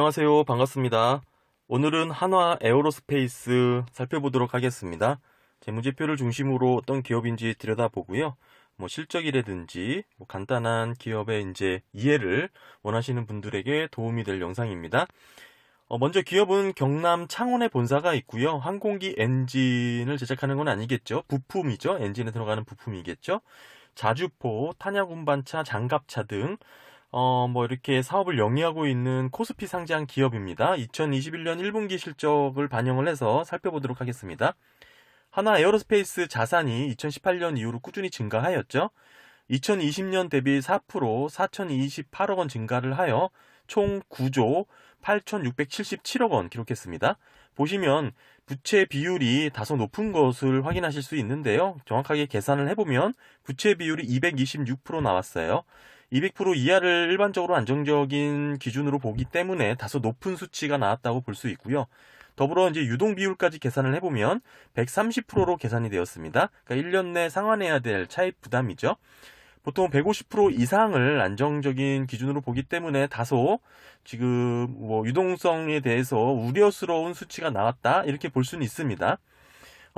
안녕하세요. 반갑습니다. 오늘은 한화 에어로스페이스 살펴보도록 하겠습니다. 재무제표를 중심으로 어떤 기업인지 들여다보고요. 실적이라든지 간단한 기업의 이해를 원하시는 분들에게 도움이 될 영상입니다. 먼저 기업은 경남 창원에 본사가 있고요. 항공기 엔진을 제작하는 건 아니겠죠. 부품이죠. 엔진에 들어가는 부품이겠죠. 자주포, 탄약 운반차, 장갑차 등 이렇게 사업을 영위하고 있는 코스피 상장 기업입니다. 2021년 1분기 실적을 반영을 해서 살펴보도록 하겠습니다. 한화 에어로스페이스 자산이 2018년 이후로 꾸준히 증가하였죠. 2020년 대비 4% 4,028억 원 증가를 하여 총 9조 8,677억 원 기록했습니다. 보시면 부채 비율이 다소 높은 것을 확인하실 수 있는데요. 정확하게 계산을 해보면 부채 비율이 226% 나왔어요. 200% 이하를 일반적으로 안정적인 기준으로 보기 때문에 다소 높은 수치가 나왔다고 볼 수 있고요. 더불어 유동 비율까지 계산을 해보면 130%로 계산이 되었습니다. 그러니까 1년 내 상환해야 될 차입 부담이죠. 보통 150% 이상을 안정적인 기준으로 보기 때문에 다소 지금 유동성에 대해서 우려스러운 수치가 나왔다 이렇게 볼 수는 있습니다.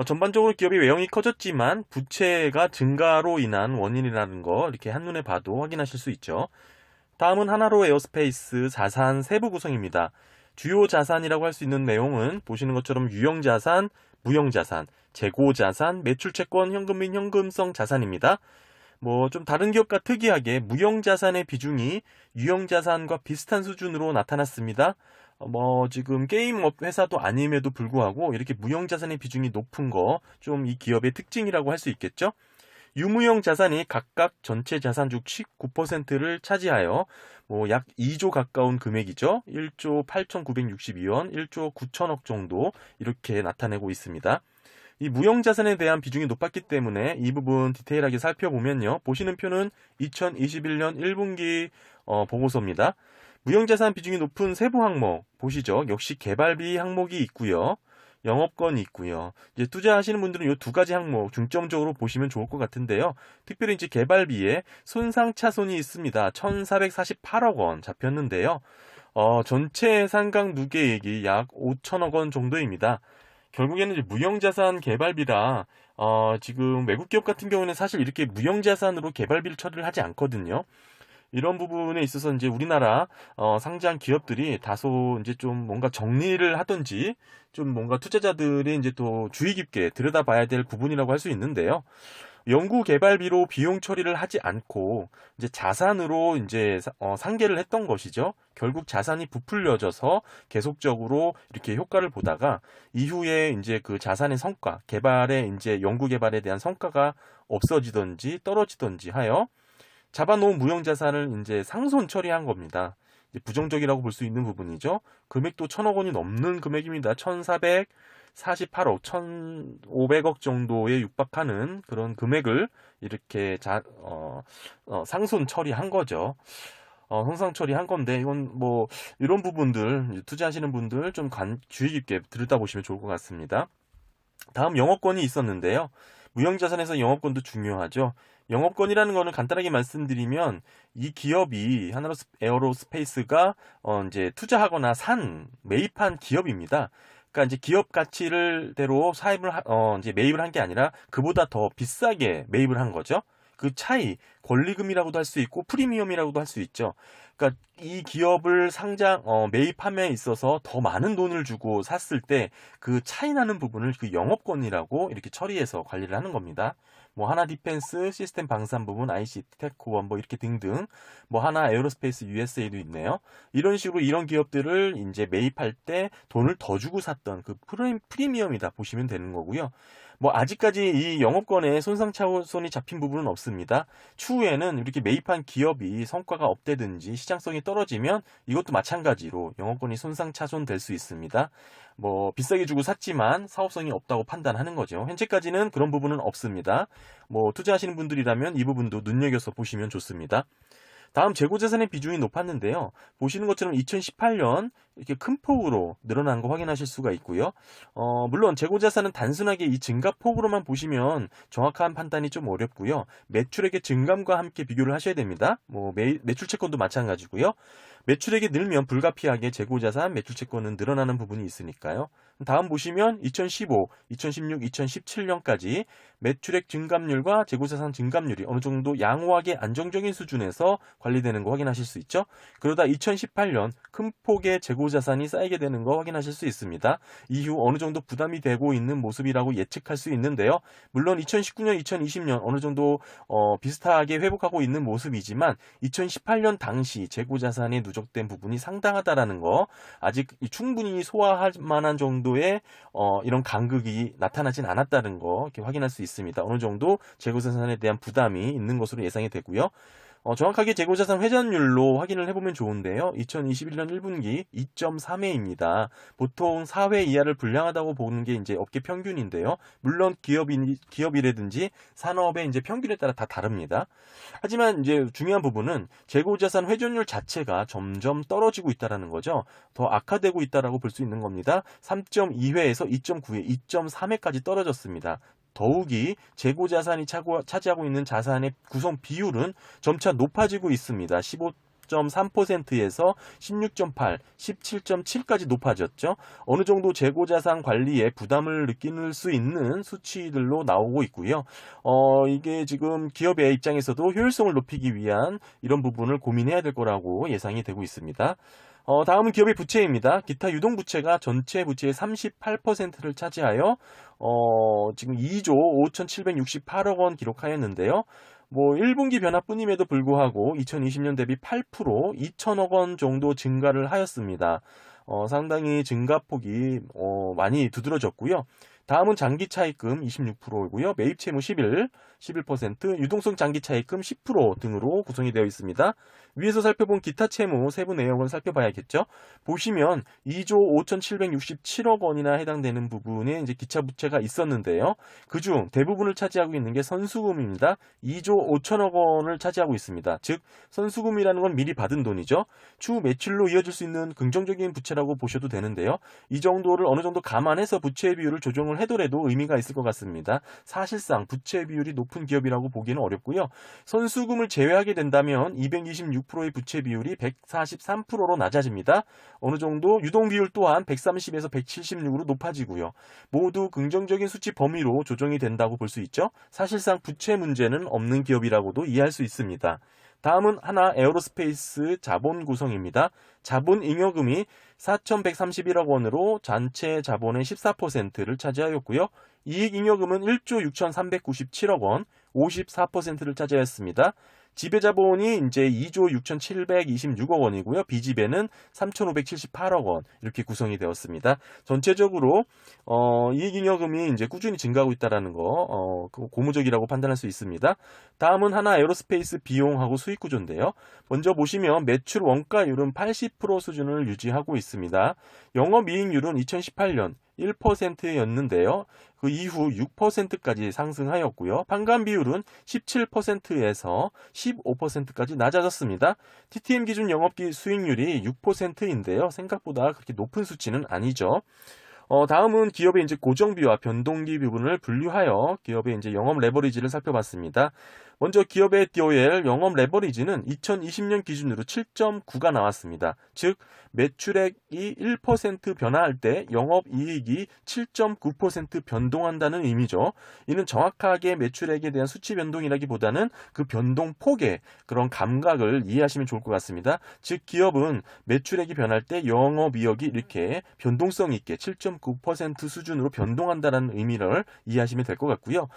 전반적으로 기업이 외형이 커졌지만 부채가 증가로 인한 원인이라는 거 이렇게 한눈에 봐도 확인하실 수 있죠. 다음은 하나로 에어스페이스 자산 세부 구성입니다. 주요 자산이라고 할 수 있는 내용은 보시는 것처럼 유형자산, 무형자산, 재고자산, 매출채권, 현금 및 현금성 자산입니다. 좀 다른 기업과 특이하게 무형자산의 비중이 유형자산과 비슷한 수준으로 나타났습니다. 지금 게임업 회사도 아님에도 불구하고 이렇게 무형자산의 비중이 높은 거 좀 이 기업의 특징이라고 할 수 있겠죠. 유무형 자산이 각각 전체 자산 중 19%를 차지하여 약 2조 가까운 금액이죠. 1조 8,962원, 1조 9천억 정도 이렇게 나타내고 있습니다. 이 무형자산에 대한 비중이 높았기 때문에 이 부분 디테일하게 살펴보면요. 보시는 표는 2021년 1분기 보고서입니다. 무형자산 비중이 높은 세부 항목 보시죠. 역시 개발비 항목이 있고요. 영업권이 있고요. 투자하시는 분들은 이 두 가지 항목 중점적으로 보시면 좋을 것 같은데요. 특별히 개발비에 손상차손이 있습니다. 1,448억 원 잡혔는데요. 전체 상각 누계액이 약 5천억 원 정도입니다. 결국에는 무형자산 개발비라 지금 외국 기업 같은 경우는 사실 이렇게 무형자산으로 개발비를 처리를 하지 않거든요. 이런 부분에 있어서 우리나라 상장 기업들이 다소 좀 뭔가 정리를 하든지 좀 뭔가 투자자들이 또 주의 깊게 들여다봐야 될 부분이라고 할 수 있는데요. 연구 개발비로 비용 처리를 하지 않고 자산으로 상계를 했던 것이죠. 결국 자산이 부풀려져서 계속적으로 이렇게 효과를 보다가 이후에 그 자산의 성과, 개발의 연구 개발에 대한 성과가 없어지든지 떨어지든지 하여 잡아놓은 무형자산을 상손 처리한 겁니다. 부정적이라고 볼 수 있는 부분이죠. 금액도 1,000억 원이 넘는 금액입니다. 1,448억, 1,500억 정도에 육박하는 그런 금액을 이렇게 상손 처리한 거죠. 손상 처리한 건데 이건 이런 부분들 투자하시는 분들 좀 주의 깊게 들여다보시면 좋을 것 같습니다. 다음 영업권이 있었는데요. 무형자산에서 영업권도 중요하죠. 영업권이라는 거는 간단하게 말씀드리면 이 기업이 하나 에어로스페이스가 투자하거나 매입한 기업입니다. 그러니까 기업 가치를 대로 매입을 한 게 아니라 그보다 더 비싸게 매입을 한 거죠. 그 차이, 권리금이라고도 할 수 있고 프리미엄이라고도 할 수 있죠. 그러니까 이 기업을 매입함에 있어서 더 많은 돈을 주고 샀을 때 그 차이 나는 부분을 그 영업권이라고 이렇게 처리해서 관리를 하는 겁니다. 하나 디펜스, 시스템 방산 부분, ICT, 테크원 이렇게 등등 하나 에어로스페이스 USA도 있네요. 이런 식으로 이런 기업들을 매입할 때 돈을 더 주고 샀던 그 프리미엄이다 보시면 되는 거고요. 아직까지 이 영업권에 손상차손이 잡힌 부분은 없습니다. 추후에는 이렇게 매입한 기업이 성과가 없다든지 시장성이 떨어지면 이것도 마찬가지로 영업권이 손상차손 될 수 있습니다. 비싸게 주고 샀지만 사업성이 없다고 판단하는 거죠. 현재까지는 그런 부분은 없습니다. 투자하시는 분들이라면 이 부분도 눈여겨서 보시면 좋습니다. 다음 재고자산의 비중이 높았는데요. 보시는 것처럼 2018년 이렇게 큰 폭으로 늘어난 거 확인하실 수가 있고요. 물론 재고자산은 단순하게 이 증가폭으로만 보시면 정확한 판단이 좀 어렵고요. 매출액의 증감과 함께 비교를 하셔야 됩니다. 뭐 매출 채권도 마찬가지고요. 매출액이 늘면 불가피하게 재고자산, 매출 채권은 늘어나는 부분이 있으니까요. 다음 보시면 2015, 2016, 2017년까지 매출액 증감률과 재고자산 증감률이 어느 정도 양호하게 안정적인 수준에서 관리되는 거 확인하실 수 있죠. 그러다 2018년 큰 폭의 재고자산이 쌓이게 되는 거 확인하실 수 있습니다. 이후 어느 정도 부담이 되고 있는 모습이라고 예측할 수 있는데요. 물론 2019년, 2020년 어느 정도 비슷하게 회복하고 있는 모습이지만 2018년 당시 재고자산이 누적된 부분이 상당하다라는 거, 아직 충분히 소화할 만한 정도의 이런 간극이 나타나진 않았다는 거 이렇게 확인할 수 있습니다. 어느 정도 재고자산에 대한 부담이 있는 것으로 예상이 되고요. 정확하게 재고자산 회전율로 확인을 해보면 좋은데요. 2021년 1분기 2.3회입니다. 보통 4회 이하를 불량하다고 보는 게 이제 업계 평균인데요. 물론 기업이라든지 산업의 이제 평균에 따라 다 다릅니다. 하지만 이제 중요한 부분은 재고자산 회전율 자체가 점점 떨어지고 있다라는 거죠. 더 악화되고 있다라고 볼 수 있는 겁니다. 3.2회에서 2.9회, 2.3회까지 떨어졌습니다. 더욱이 재고자산이 차지하고 있는 자산의 구성 비율은 점차 높아지고 있습니다. 15.3%에서 16.8, 17.7까지 높아졌죠. 어느 정도 재고자산 관리에 부담을 느낄 수 있는 수치들로 나오고 있고요. 이게 지금 기업의 입장에서도 효율성을 높이기 위한 이런 부분을 고민해야 될 거라고 예상이 되고 있습니다. 다음은 기업의 부채입니다. 기타 유동부채가 전체 부채의 38%를 차지하여 지금 2조 5,768억 원 기록하였는데요. 뭐 1분기 변화뿐임에도 불구하고 2020년 대비 8%, 2천억 원 정도 증가를 하였습니다. 상당히 증가폭이 많이 두드러졌고요. 다음은 장기차입금 26%이고요. 매입채무 11%, 유동성 장기차입금 10% 등으로 구성이 되어 있습니다. 위에서 살펴본 기타 채무 세부 내용을 살펴봐야겠죠. 보시면 2조 5,767억 원이나 해당되는 부분에 이제 기차 부채가 있었는데요. 그중 대부분을 차지하고 있는 게 선수금입니다. 2조 5천억 원을 차지하고 있습니다. 즉 선수금이라는 건 미리 받은 돈이죠. 추후 매출로 이어질 수 있는 긍정적인 부채라고 보셔도 되는데요. 이 정도를 어느 정도 감안해서 부채 비율을 조정을 해더라도 의미가 있을 것 같습니다. 사실상 부채 비율이 높은 기업이라고 보기는 어렵고요. 선수금을 제외하게 된다면 226%의 부채 비율이 143%로 낮아집니다. 어느 정도 유동 비율 또한 130에서 176으로 높아지고요. 모두 긍정적인 수치 범위로 조정이 된다고 볼 수 있죠. 사실상 부채 문제는 없는 기업이라고도 이해할 수 있습니다. 다음은 하나 에어로스페이스 자본 구성입니다. 자본 잉여금이 4,131억 원으로 전체 자본의 14%를 차지하였고요. 이익 잉여금은 1조 6,397억 원, 54%를 차지하였습니다. 지배자본이 이제 2조 6,726억 원이고요. 비지배는 3,578억 원 이렇게 구성이 되었습니다. 전체적으로 이익잉여금이 이제 꾸준히 증가하고 있다라는 거 고무적이라고 판단할 수 있습니다. 다음은 하나 에어로스페이스 비용하고 수익 구조인데요. 먼저 보시면 매출 원가율은 80% 수준을 유지하고 있습니다. 영업이익률은 2018년 1%였는데요. 그 이후 6%까지 상승하였고요. 판관 비율은 17%에서 15%까지 낮아졌습니다. TTM 기준 영업기 수익률이 6%인데요. 생각보다 그렇게 높은 수치는 아니죠. 다음은 기업의 이제 고정비와 변동기 부분을 분류하여 기업의 이제 영업 레버리지를 살펴봤습니다. 먼저 기업의 DOL 영업 레버리지는 2020년 기준으로 7.9가 나왔습니다. 즉 매출액이 1% 변화할 때 영업이익이 7.9% 변동한다는 의미죠. 이는 정확하게 매출액에 대한 수치 변동이라기보다는 그 변동폭의 그런 감각을 이해하시면 좋을 것 같습니다. 즉 기업은 매출액이 변할 때 영업이익이 이렇게 변동성 있게 7.9% 수준으로 변동한다는 의미를 이해하시면 될 것 같고요.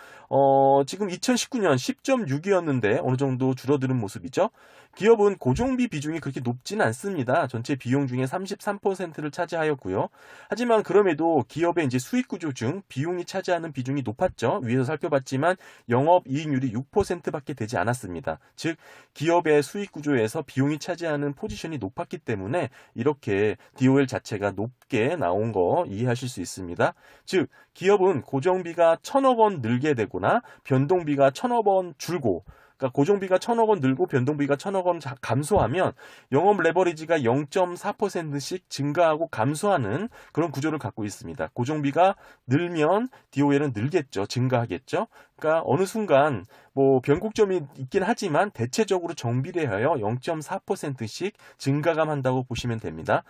지금 2019년 10.6이었는데 어느 정도 줄어드는 모습이죠. 기업은 고정비 비중이 그렇게 높지는 않습니다. 전체 비용 중에 33%를 차지하였고요. 하지만 그럼에도 기업의 이제 수익 구조 중 비용이 차지하는 비중이 높았죠. 위에서 살펴봤지만 영업이익률이 6%밖에 되지 않았습니다. 즉 기업의 수익 구조에서 비용이 차지하는 포지션이 높았기 때문에 이렇게 DOL 자체가 높게 나온 거 이해하실 수 있습니다. 즉 기업은 고정비가 1,000억 원 늘게 되거나 변동비가 1,000억 원 줄고 그러니까 고정비가 1,000억 원 늘고 변동비가 1,000억 원 감소하면 영업 레버리지가 0.4%씩 증가하고 감소하는 그런 구조를 갖고 있습니다. 고정비가 늘면 DOL은 늘겠죠. 증가하겠죠. 그러니까 어느 순간 뭐 변곡점이 있긴 하지만 대체적으로 정비례하여 0.4%씩 증가감한다고 보시면 됩니다.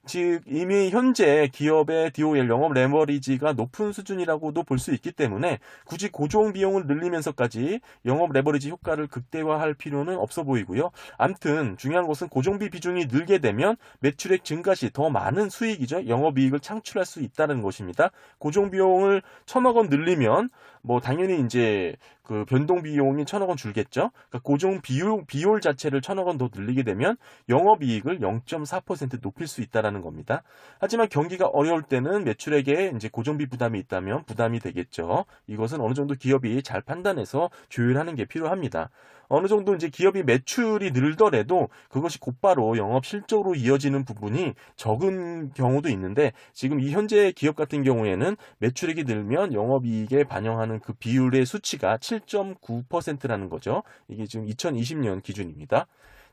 즉 이미 현재 기업의 DOL 영업 레버리지가 높은 수준이라고도 볼 수 있기 때문에 굳이 고정 비용을 늘리면서까지 영업 레버리지 효과를 극대화할 필요는 없어 보이고요. 암튼 중요한 것은 고정비 비중이 늘게 되면 매출액 증가 시 더 많은 수익이죠. 영업이익을 창출할 수 있다는 것입니다. 고정 비용을 1,000억 원 늘리면 뭐 당연히 이제 그 변동 비용이 1,000억 원 줄겠죠. 그러니까 고정 비율 자체를 1,000억 원 더 늘리게 되면 영업이익을 0.4% 높일 수 있다라는 겁니다. 하지만 경기가 어려울 때는 매출액에 이제 고정비 부담이 있다면 부담이 되겠죠. 이것은 어느 정도 기업이 잘 판단해서 조율하는 게 필요합니다. 어느 정도 이제 기업이 매출이 늘더라도 그것이 곧바로 영업 실적으로 이어지는 부분이 적은 경우도 있는데 지금 이 현재 기업 같은 경우에는 매출액이 늘면 영업이익에 반영하는 그 비율의 수치가 7.9%라는 거죠. 이게 지금 2020년 기준입니다.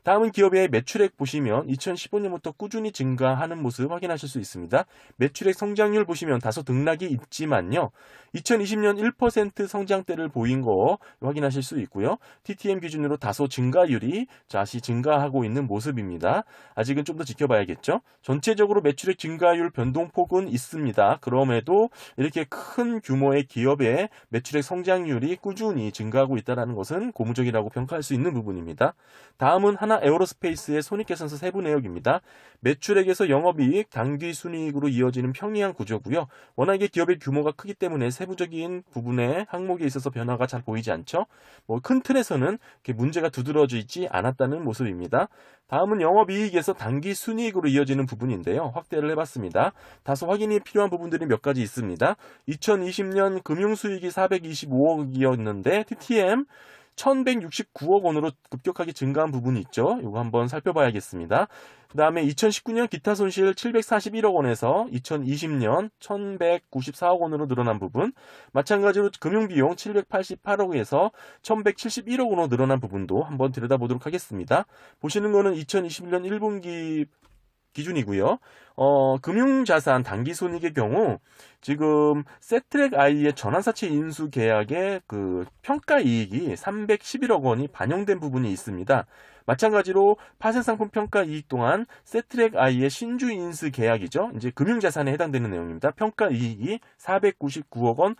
다음은 기업의 매출액 보시면 2015년부터 꾸준히 증가하는 모습 확인하실 수 있습니다. 매출액 성장률 보시면 다소 등락이 있지만요. 2020년 1% 성장대를 보인 거 확인하실 수 있고요. TTM 기준으로 다소 증가율이 다시 증가하고 있는 모습입니다. 아직은 좀 더 지켜봐야겠죠. 전체적으로 매출액 증가율 변동폭은 있습니다. 그럼에도 이렇게 큰 규모의 기업의 매출액 성장률이 꾸준히 증가하고 있다는 것은 고무적이라고 평가할 수 있는 부분입니다. 다음은 하나 에어로스페이스의 손익계산서 세부 내역입니다. 매출액에서 영업이익, 당기순이익으로 이어지는 평이한 구조고요. 워낙에 기업의 규모가 크기 때문에 세부적인 부분의 항목에 있어서 변화가 잘 보이지 않죠. 큰 틀에서는 문제가 두드러지지 않았다는 모습입니다. 다음은 영업이익에서 당기순이익으로 이어지는 부분인데요. 확대를 해봤습니다. 다소 확인이 필요한 부분들이 몇 가지 있습니다. 2020년 금융수익이 425억이었는데 TTM 1,169억 원으로 급격하게 증가한 부분이 있죠. 이거 한번 살펴봐야겠습니다. 그 다음에 2019년 기타 손실 741억 원에서 2020년 1,194억 원으로 늘어난 부분, 마찬가지로 금융비용 788억에서 1,171억 원으로 늘어난 부분도 한번 들여다보도록 하겠습니다. 보시는 거는 2021년 1분기 기준이고요. 금융자산 당기손익의 경우 지금 세트랙 I의 전환사채 인수 계약의 그 평가이익이 311억 원이 반영된 부분이 있습니다. 마찬가지로 파생상품 평가이익 또한 세트랙 I의 신주 인수 계약이죠. 이제 금융자산에 해당되는 내용입니다. 평가이익이 499억 원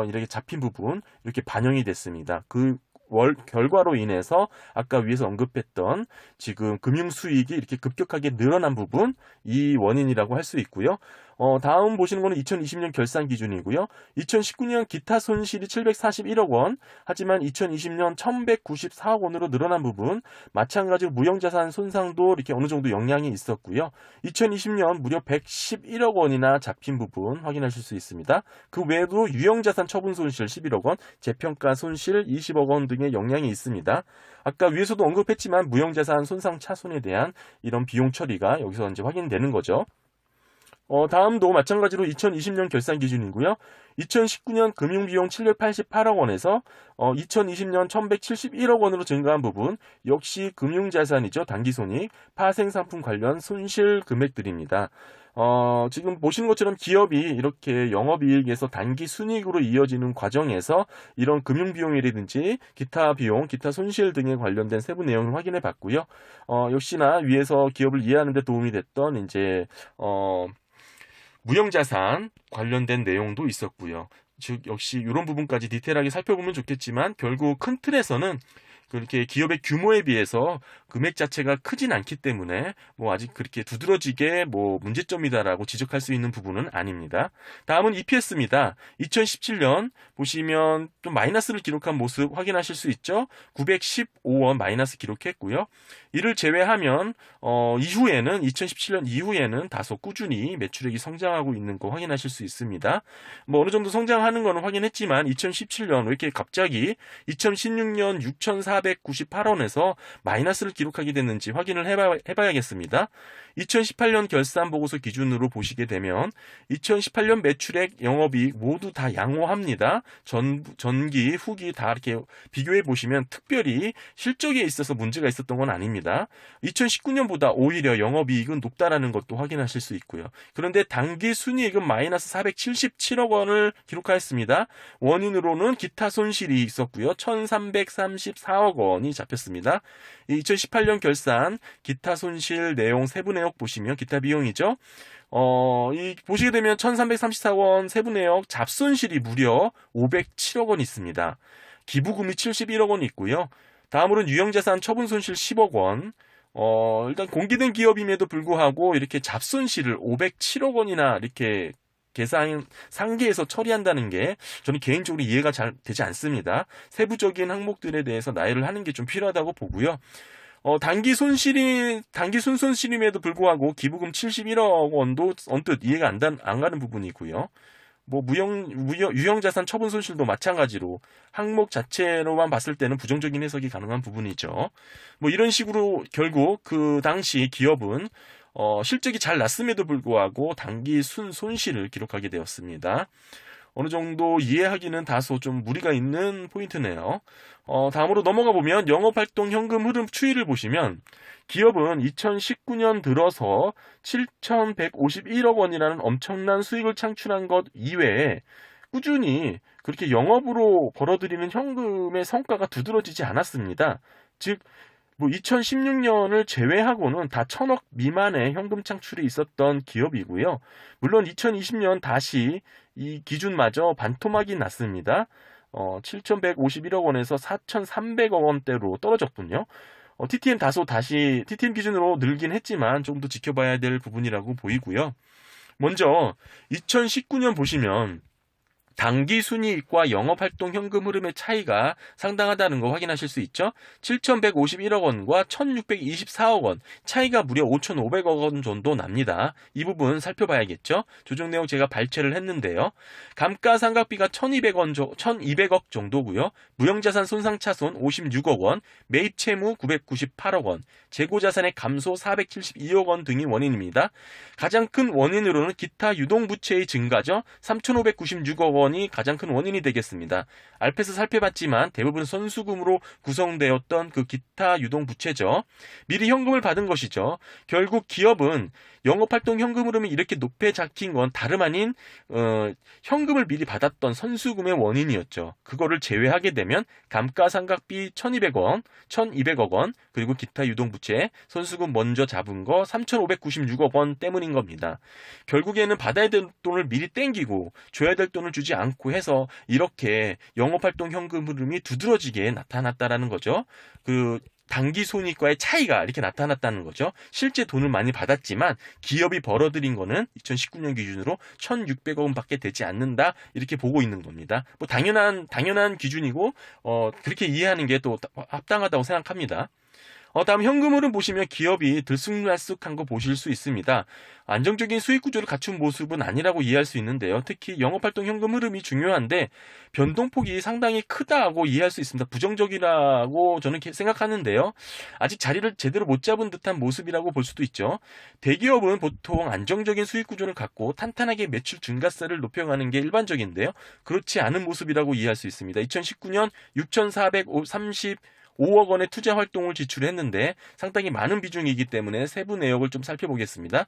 이렇게 잡힌 부분 이렇게 반영이 됐습니다. 그 결과로 인해서 아까 위에서 언급했던 지금 금융수익이 이렇게 급격하게 늘어난 부분, 이 원인이라고 할 수 있고요. 다음 보시는 거는 2020년 결산 기준이고요. 2019년 기타 손실이 741억 원, 하지만 2020년 1,194억 원으로 늘어난 부분, 마찬가지로 무형자산 손상도 이렇게 어느 정도 영향이 있었고요. 2020년 무려 111억 원이나 잡힌 부분 확인하실 수 있습니다. 그 외에도 유형자산 처분 손실 11억 원, 재평가 손실 20억 원 등의 영향이 있습니다. 아까 위에서도 언급했지만 무형자산 손상 차손에 대한 이런 비용 처리가 여기서 이제 확인되는 거죠. 다음도 마찬가지로 2020년 결산 기준이고요. 2019년 금융비용 788억 원에서 2020년 1,171억 원으로 증가한 부분 역시 금융자산이죠. 당기손익, 파생상품 관련 손실 금액들입니다. 지금 보시는 것처럼 기업이 이렇게 영업이익에서 단기순이익으로 이어지는 과정에서 이런 금융비용이라든지 기타 비용, 기타 손실 등에 관련된 세부 내용을 확인해 봤고요. 역시나 위에서 기업을 이해하는 데 도움이 됐던 이제 무형자산 관련된 내용도 있었고요. 즉 역시 이런 부분까지 디테일하게 살펴보면 좋겠지만 결국 큰 틀에서는 그렇게 기업의 규모에 비해서 금액 자체가 크진 않기 때문에 아직 그렇게 두드러지게 문제점이다라고 지적할 수 있는 부분은 아닙니다. 다음은 EPS입니다. 2017년 보시면 좀 마이너스를 기록한 모습 확인하실 수 있죠. 915원 마이너스 기록했고요. 이를 제외하면 이후에는 2017년 이후에는 다소 꾸준히 매출액이 성장하고 있는 거 확인하실 수 있습니다. 어느 정도 성장하는 거는 확인했지만 2017년 왜 이렇게 갑자기 2016년 6,400 6,498원에서 마이너스를 기록하게 됐는지 확인을 해봐야겠습니다. 2018년 결산 보고서 기준으로 보시게 되면 2018년 매출액, 영업이익 모두 다 양호합니다. 전기, 후기 다 이렇게 비교해 보시면 특별히 실적에 있어서 문제가 있었던 건 아닙니다. 2019년보다 오히려 영업이익은 높다라는 것도 확인하실 수 있고요. 그런데 당기 순이익은 마이너스 477억 원을 기록하였습니다. 원인으로는 기타 손실이 있었고요. 1,334억 원이 잡혔습니다. 2018년 결산 기타 손실 내용 세부 내역 보시면 기타 비용이죠. 보시게 되면 1,334원 세부 내역 잡손실이 무려 507억 원 있습니다. 기부금이 71억 원 있고요. 다음으로는 유형자산 처분 손실 10억 원. 일단 공개된 기업임에도 불구하고 이렇게 잡손실을 507억 원이나 이렇게 계산 상계에서 처리한다는 게 저는 개인적으로 이해가 잘 되지 않습니다. 세부적인 항목들에 대해서 나열을 하는 게 좀 필요하다고 보고요. 단기 순손실임에도 불구하고 기부금 71억 원도 언뜻 이해가 안 가는 부분이고요. 유형자산 처분 손실도 마찬가지로 항목 자체로만 봤을 때는 부정적인 해석이 가능한 부분이죠. 이런 식으로 결국 그 당시 기업은 실적이 잘 났음에도 불구하고 단기 손실을 기록하게 되었습니다. 어느 정도 이해하기는 다소 좀 무리가 있는 포인트네요. 다음으로 넘어가 보면 영업활동 현금 흐름 추이를 보시면 기업은 2019년 들어서 7,151억 원이라는 엄청난 수익을 창출한 것 이외에 꾸준히 그렇게 영업으로 벌어들이는 현금의 성과가 두드러지지 않았습니다. 즉 2016년을 제외하고는 다 1,000억 미만의 현금 창출이 있었던 기업이고요. 물론 2020년 다시 이 기준마저 반토막이 났습니다. 7,151억 원에서 4,300억 원대로 떨어졌군요. TTM 기준으로 늘긴 했지만 좀 더 지켜봐야 될 부분이라고 보이고요. 먼저 2019년 보시면 당기 순이익과 영업활동 현금 흐름의 차이가 상당하다는 거 확인하실 수 있죠. 7,151억 원과 1,624억 원, 차이가 무려 5,500억 원 정도 납니다. 이 부분 살펴봐야겠죠. 조정 내용 제가 발췌를 했는데요. 감가상각비가 1,200억 정도고요. 무형자산 손상차손 56억 원, 매입 채무 998억 원, 재고자산의 감소 472억 원 등이 원인입니다. 가장 큰 원인으로는 기타 유동부채의 증가죠. 3,596억 원이 가장 큰 원인이 되겠습니다. 알패스 살펴봤지만 대부분 선수금으로 구성되었던 그 기타 유동부채죠. 미리 현금을 받은 것이죠. 결국 기업은 영업활동 현금 흐름이 이렇게 높게 잡힌 건 다름 아닌 현금을 미리 받았던 선수금의 원인이었죠. 그거를 제외하게 되면 감가상각비 1,200원, 1,200억 원, 그리고 기타 유동부채, 선수금 먼저 잡은 거 3,596억 원 때문인 겁니다. 결국에는 받아야 될 돈을 미리 땡기고 줘야 될 돈을 주지 않고 해서 이렇게 영업활동 현금 흐름이 두드러지게 나타났다라는 거죠. 단기 손익과의 차이가 이렇게 나타났다는 거죠. 실제 돈을 많이 받았지만 기업이 벌어들인 거는 2019년 기준으로 1,600억 원밖에 되지 않는다 이렇게 보고 있는 겁니다. 당연한 기준이고 그렇게 이해하는 게 또 합당하다고 생각합니다. 다음 현금 흐름 보시면 기업이 들쑥날쑥한 거 보실 수 있습니다. 안정적인 수익 구조를 갖춘 모습은 아니라고 이해할 수 있는데요. 특히 영업활동 현금 흐름이 중요한데 변동폭이 상당히 크다고 이해할 수 있습니다. 부정적이라고 저는 생각하는데요. 아직 자리를 제대로 못 잡은 듯한 모습이라고 볼 수도 있죠. 대기업은 보통 안정적인 수익 구조를 갖고 탄탄하게 매출 증가세를 높여가는 게 일반적인데요. 그렇지 않은 모습이라고 이해할 수 있습니다. 2019년 6,435억 원의 투자 활동을 지출했는데 상당히 많은 비중이기 때문에 세부 내역을 좀 살펴보겠습니다.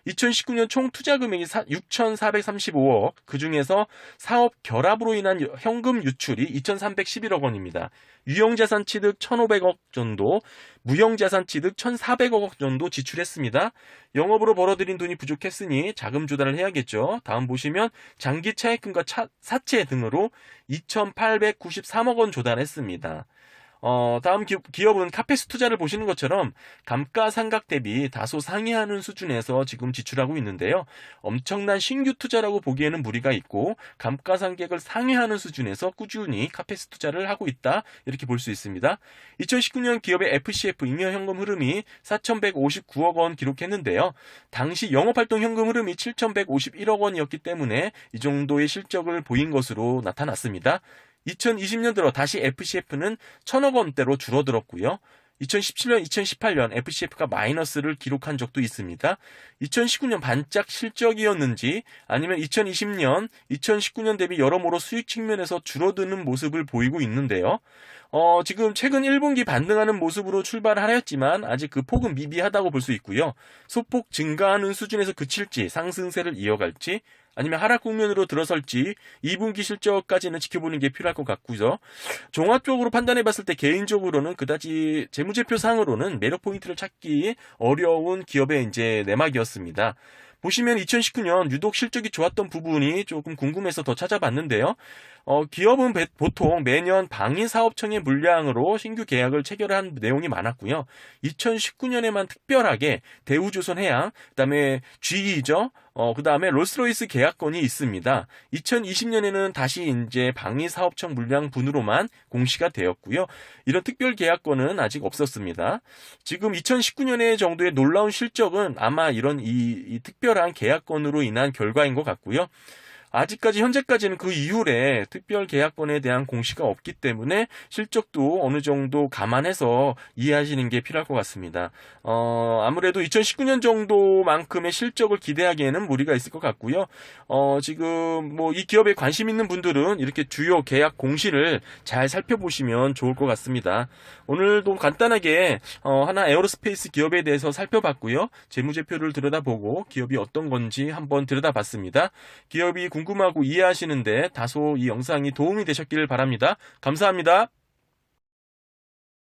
2019년 총 투자 금액이 6,435억, 그중에서 사업 결합으로 인한 현금 유출이 2,311억 원입니다. 유형자산 취득 1,500억 정도, 무형자산 취득 1,400억 정도 지출했습니다. 영업으로 벌어들인 돈이 부족했으니 자금 조달을 해야겠죠. 다음 보시면 장기 차입금과 사채 등으로 2,893억 원 조달했습니다. 다음 기업은 카페스 투자를 보시는 것처럼 감가상각 대비 다소 상회하는 수준에서 지금 지출하고 있는데요. 엄청난 신규 투자라고 보기에는 무리가 있고 감가상각을 상회하는 수준에서 꾸준히 카페스 투자를 하고 있다 이렇게 볼 수 있습니다. 2019년 기업의 FCF 잉여 현금 흐름이 4,159억 원 기록했는데요. 당시 영업활동 현금 흐름이 7,151억 원이었기 때문에 이 정도의 실적을 보인 것으로 나타났습니다. 2020년 들어 다시 FCF는 1,000억 원대로 줄어들었고요. 2017년, 2018년 FCF가 마이너스를 기록한 적도 있습니다. 2019년 반짝 실적이었는지 아니면 2020년, 2019년 대비 여러모로 수익 측면에서 줄어드는 모습을 보이고 있는데요. 지금 최근 1분기 반등하는 모습으로 출발하였지만 아직 그 폭은 미비하다고 볼 수 있고요. 소폭 증가하는 수준에서 그칠지 상승세를 이어갈지 아니면 하락 국면으로 들어설지 2분기 실적까지는 지켜보는 게 필요할 것 같고요. 종합적으로 판단해봤을 때 개인적으로는 그다지 재무제표상으로는 매력 포인트를 찾기 어려운 기업의 이제 내막이었습니다. 보시면 2019년 유독 실적이 좋았던 부분이 조금 궁금해서 더 찾아봤는데요. 기업은 보통 매년 방위사업청의 물량으로 신규 계약을 체결한 내용이 많았고요. 2019년에만 특별하게 대우조선해양, 그다음에 GE죠. 그다음에 롤스로이스 계약건이 있습니다. 2020년에는 다시 이제 방위사업청 물량 분으로만 공시가 되었고요. 이런 특별 계약건은 아직 없었습니다. 지금 2019년에 정도의 놀라운 실적은 아마 이런 이 특별한 계약건으로 인한 결과인 것 같고요. 아직까지 현재까지는 그 이후에 특별 계약건에 대한 공시가 없기 때문에 실적도 어느 정도 감안해서 이해하시는 게 필요할 것 같습니다. 아무래도 2019년 정도만큼의 실적을 기대하기에는 무리가 있을 것 같고요. 지금 뭐 이 기업에 관심 있는 분들은 이렇게 주요 계약 공시를 잘 살펴보시면 좋을 것 같습니다. 오늘도 간단하게 하나 에어로스페이스 기업에 대해서 살펴봤고요. 재무제표를 들여다보고 기업이 어떤 건지 한번 들여다봤습니다. 기업이 궁금하고 이해하시는데 다소 이 영상이 도움이 되셨기를 바랍니다. 감사합니다.